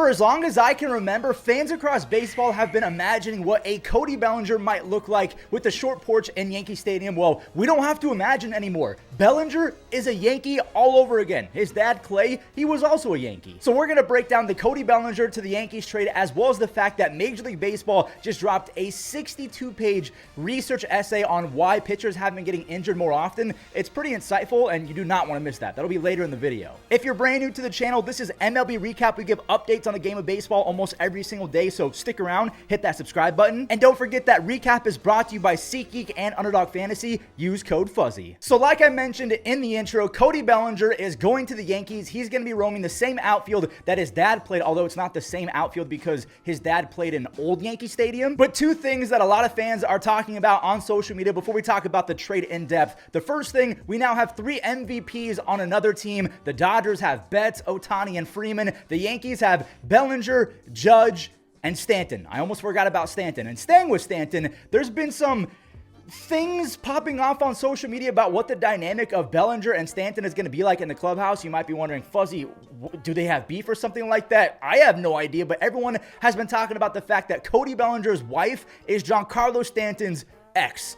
For as long as I can remember, fans across baseball have been imagining what a Cody Bellinger might look like with the short porch in Yankee Stadium. Well, we don't have to imagine anymore. Bellinger is a Yankee all over again. His dad, Clay, he was also a Yankee. So we're going to break down the Cody Bellinger to the Yankees trade, as well as the fact that Major League Baseball just dropped a 62-page research essay on why pitchers have been getting injured more often. It's pretty insightful, and you do not want to miss that. That'll be later in the video. If you're brand new to the channel, this is MLB Recap. We give updates on the game of baseball almost every single day, so stick around, hit that subscribe button, and don't forget that Recap is brought to you by SeatGeek and Underdog Fantasy. Use code Fuzzy. So like I mentioned in the intro, Cody Bellinger is going to the Yankees. He's going to be roaming the same outfield that his dad played, although it's not the same outfield because his dad played in old Yankee Stadium. But two things that a lot of fans are talking about on social media before we talk about the trade in depth. The first thing, we now have 3 MVPs on another team. The Dodgers have Betts, Ohtani, and Freeman. The Yankees have Bellinger, Judge, and Stanton. I almost forgot about Stanton. And staying with Stanton, there's been some things popping off on social media about what the dynamic of Bellinger and Stanton is going to be like in the clubhouse. You might be wondering, Fuzzy, do they have beef or something like that? I have no idea, but everyone has been talking about the fact that Cody Bellinger's wife is Giancarlo Stanton's ex.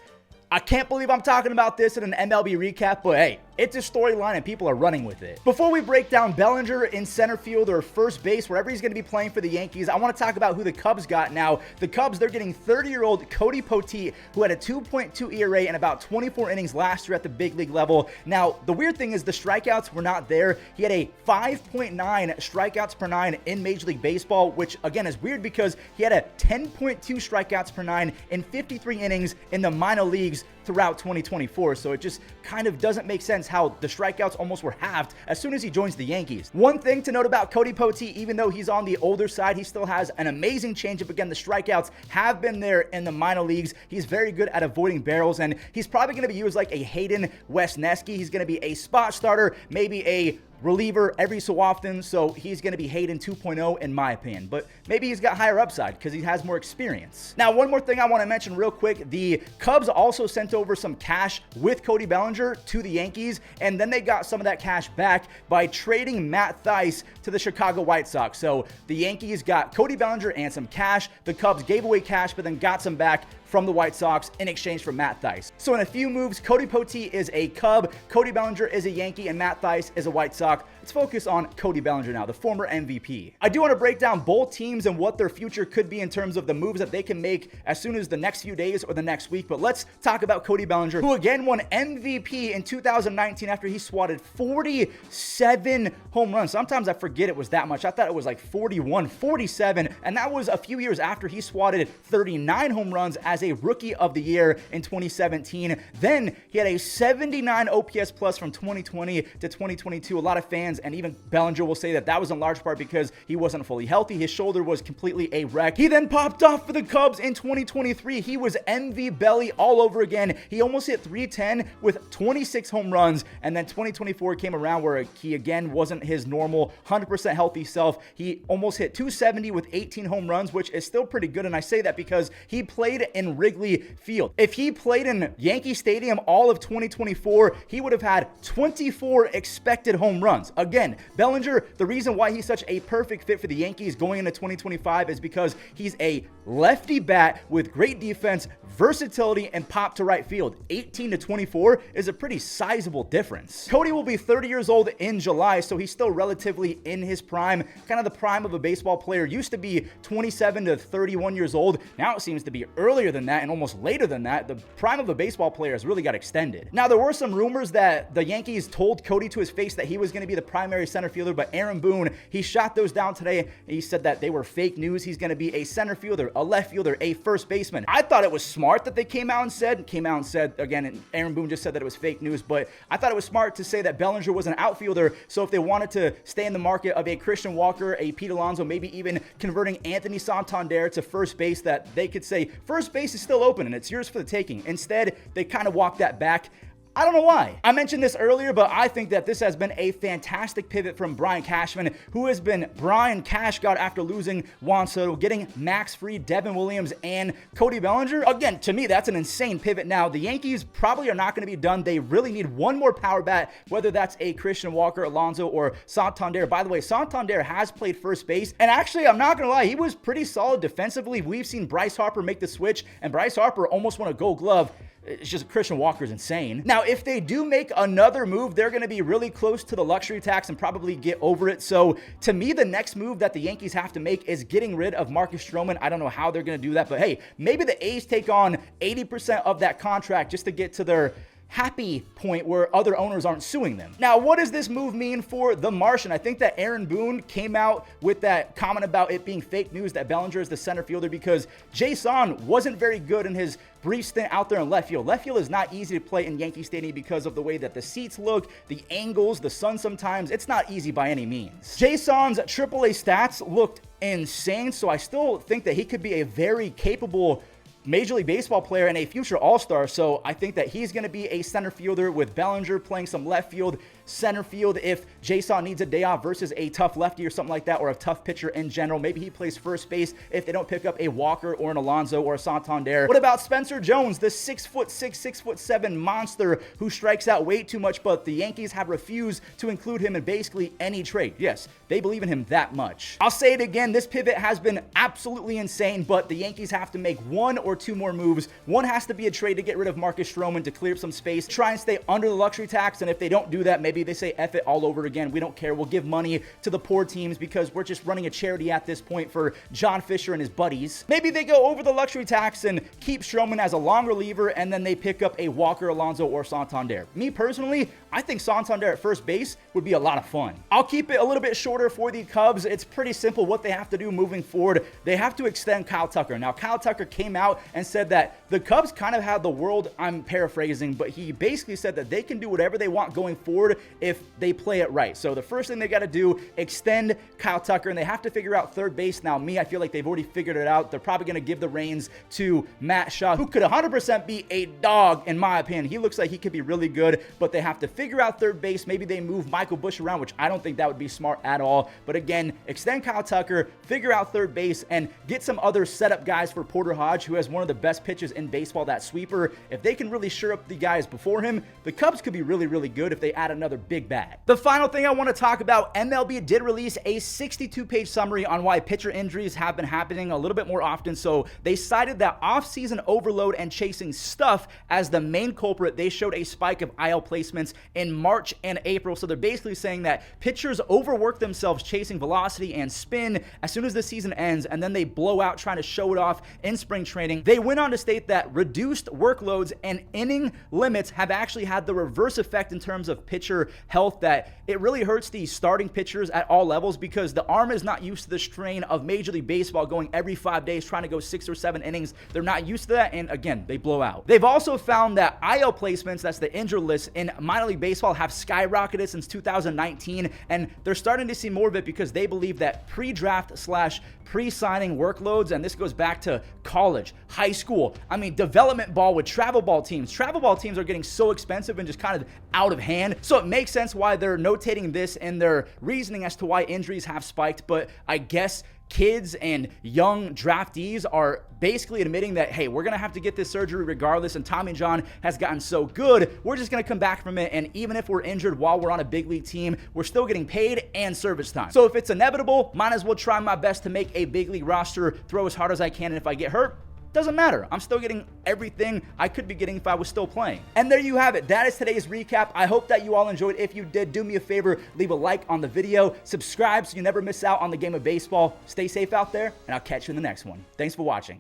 I can't believe I'm talking about this in an MLB recap, but hey, it's a storyline and people are running with it. Before we break down Bellinger in center field or first base, wherever he's going to be playing for the Yankees, I want to talk about who the Cubs got now. The Cubs, they're getting 30-year-old Cody Poteet, who had a 2.2 ERA in about 24 innings last year at the big league level. Now, the weird thing is the strikeouts were not there. He had a 5.9 strikeouts per 9 in Major League Baseball, which again is weird because he had a 10.2 strikeouts per 9 in 53 innings in the minor leagues throughout 2024. So it just kind of doesn't make sense how the strikeouts almost were halved as soon as he joins the Yankees. One thing to note about Cody Poteet, even though he's on the older side, he still has an amazing changeup. Again, the strikeouts have been there in the minor leagues. He's very good at avoiding barrels, and he's probably going to be used like a Hayden Wesneski. He's going to be a spot starter, maybe a reliever every so often, so he's going to be Hayden 2.0 in my opinion, but maybe he's got higher upside because he has more experience. Now, one more thing I want to mention real quick, the Cubs also sent over some cash with Cody Bellinger to the Yankees, and then they got some of that cash back by trading Matt Thaiss to the Chicago White Sox. So the Yankees got Cody Bellinger and some cash. The Cubs gave away cash, but then got some back from the White Sox in exchange for Matt Thaiss. So in a few moves, Cody Poteet is a Cub, Cody Bellinger is a Yankee, and Matt Thaiss is a White Sox. Let's focus on Cody Bellinger now, the former MVP. I do want to break down both teams and what their future could be in terms of the moves that they can make as soon as the next few days or the next week. But let's talk about Cody Bellinger, who again won MVP in 2019 after he swatted 47 home runs. Sometimes I forget it was that much. I thought it was like 41, 47, and that was a few years after he swatted 39 home runs as a Rookie of the Year in 2017. Then he had a 79 OPS plus from 2020 to 2022. A lot of fans and even Bellinger will say that that was in large part because he wasn't fully healthy. His shoulder was completely a wreck. He then popped off for the Cubs in 2023. He was MV Belly all over again. He almost hit 310 with 26 home runs, and then 2024 came around where he again wasn't his normal 100% healthy self. He almost hit 270 with 18 home runs, which is still pretty good, and I say that because he played in Wrigley Field. If he played in Yankee Stadium all of 2024, he would have had 24 expected home runs. Again, Bellinger, the reason why he's such a perfect fit for the Yankees going into 2025 is because he's a lefty bat with great defense, versatility, and pop to right field. 18 to 24 is a pretty sizable difference. Cody will be 30 years old in July, so he's still relatively in his prime. Kind of the prime of a baseball player used to be 27 to 31 years old. Now it seems to be earlier than that and almost later than that. The prime of a baseball player has really got extended. Now, there were some rumors that the Yankees told Cody to his face that he was going to be the primary center fielder, but Aaron Boone, he shot those down today. He said that they were fake news. He's going to be a center fielder, a left fielder, a first baseman. I thought it was smart that they came out and said again, and Aaron Boone just said that it was fake news, but I thought it was smart to say that Bellinger was an outfielder, so if they wanted to stay in the market of a Christian Walker, a Pete Alonso, maybe even converting Anthony Santander to first base, that they could say first base is still open and it's yours for the taking. Instead, they kind of walked that back. I don't know why. I mentioned this earlier, but I think that this has been a fantastic pivot from Brian Cashman, who has been Brian Cash God after losing Juan Soto, getting Max Fried, Devin Williams, and Cody Bellinger. Again, to me, that's an insane pivot. Now, the Yankees probably are not going to be done. They really need one more power bat, whether that's a Christian Walker, Alonso, or Santander. By the way, Santander has played first base, and actually, I'm not going to lie, he was pretty solid defensively. We've seen Bryce Harper make the switch, and Bryce Harper almost won a Gold Glove. It's just Christian Walker's insane. Now, if they do make another move, they're going to be really close to the luxury tax and probably get over it. So to me, the next move that the Yankees have to make is getting rid of Marcus Stroman. I don't know how they're going to do that, but hey, maybe the A's take on 80% of that contract just to get to their happy point where other owners aren't suing them. Now, what does this move mean for the Martian? I think that Aaron Boone came out with that comment about it being fake news that Bellinger is the center fielder because Jason wasn't very good in his brief stint out there in left field. Left field is not easy to play in Yankee Stadium because of the way that the seats look, the angles, the sun sometimes. It's not easy by any means. Jason's AAA stats looked insane, so I still think that he could be a very capable Major League Baseball player and a future All-Star, so I think that he's going to be a center fielder with Bellinger playing some left field, center field if Jason needs a day off versus a tough lefty or something like that, or a tough pitcher in general. Maybe he plays first base if they don't pick up a Walker or an Alonso or a Santander. What about Spencer Jones, the 6'6", 6'7" monster who strikes out way too much, but the Yankees have refused to include him in basically any trade? Yes, they believe in him that much. I'll say it again, this pivot has been absolutely insane, but the Yankees have to make one or two more moves. One has to be a trade to get rid of Marcus Stroman to clear up some space, try and stay under the luxury tax, and if they don't do that, maybe they say F it all over again. We don't care. We'll give money to the poor teams because we're just running a charity at this point for John Fisher and his buddies. Maybe they go over the luxury tax and keep Stroman as a long reliever, and then they pick up a Walker, Alonso, or Santander. Me personally, I think Santander at first base would be a lot of fun. I'll keep it a little bit shorter for the Cubs. It's pretty simple what they have to do moving forward. They have to extend Kyle Tucker. Now, Kyle Tucker came out and said that the Cubs kind of had the world, I'm paraphrasing, but he basically said that they can do whatever they want going forward if they play it right. So the first thing they got to do, extend Kyle Tucker, and they have to figure out third base. Now, I feel like they've already figured it out. They're probably going to give the reins to Matt Shaw, who could 100% be a dog, in my opinion. He looks like he could be really good, but they have to figure out third base. Maybe they move Michael Busch around, which I don't think that would be smart at all. But again, extend Kyle Tucker, figure out third base, and get some other setup guys for Porter Hodge, who has one of the best pitches in baseball, that sweeper. If they can really shore up the guys before him, the Cubs could be really, really good if they add another big bat. The final thing I want to talk about, MLB did release a 62-page summary on why pitcher injuries have been happening a little bit more often. So they cited that off-season overload and chasing stuff as the main culprit. They showed a spike of IL placements in March and April. So they're basically saying that pitchers overwork themselves chasing velocity and spin as soon as the season ends, and then they blow out trying to show it off in spring training. They went on to state that reduced workloads and inning limits have actually had the reverse effect in terms of pitcher health, that it really hurts the starting pitchers at all levels because the arm is not used to the strain of Major League Baseball going every 5 days trying to go 6 or 7 innings. They're not used to that, and again, they blow out. They've also found that IL placements, that's the injured list, in minor league baseball have skyrocketed since 2019, and they're starting to see more of it because they believe that pre-draft / pre-signing workloads, and this goes back to college, high school, development ball with travel ball teams. Travel ball teams are getting so expensive and just kind of out of hand. So it makes sense why they're notating this in their reasoning as to why injuries have spiked. But I guess kids and young draftees are basically admitting that, hey, we're going to have to get this surgery regardless, and Tommy John has gotten so good, we're just going to come back from it, and even if we're injured while we're on a big league team, we're still getting paid and service time. So if it's inevitable, might as well try my best to make a big league roster, throw as hard as I can, and if I get hurt, doesn't matter. I'm still getting everything I could be getting if I was still playing. And there you have it. That is today's recap. I hope that you all enjoyed. If you did, do me a favor, leave a like on the video, subscribe so you never miss out on the game of baseball. Stay safe out there, and I'll catch you in the next one. Thanks for watching.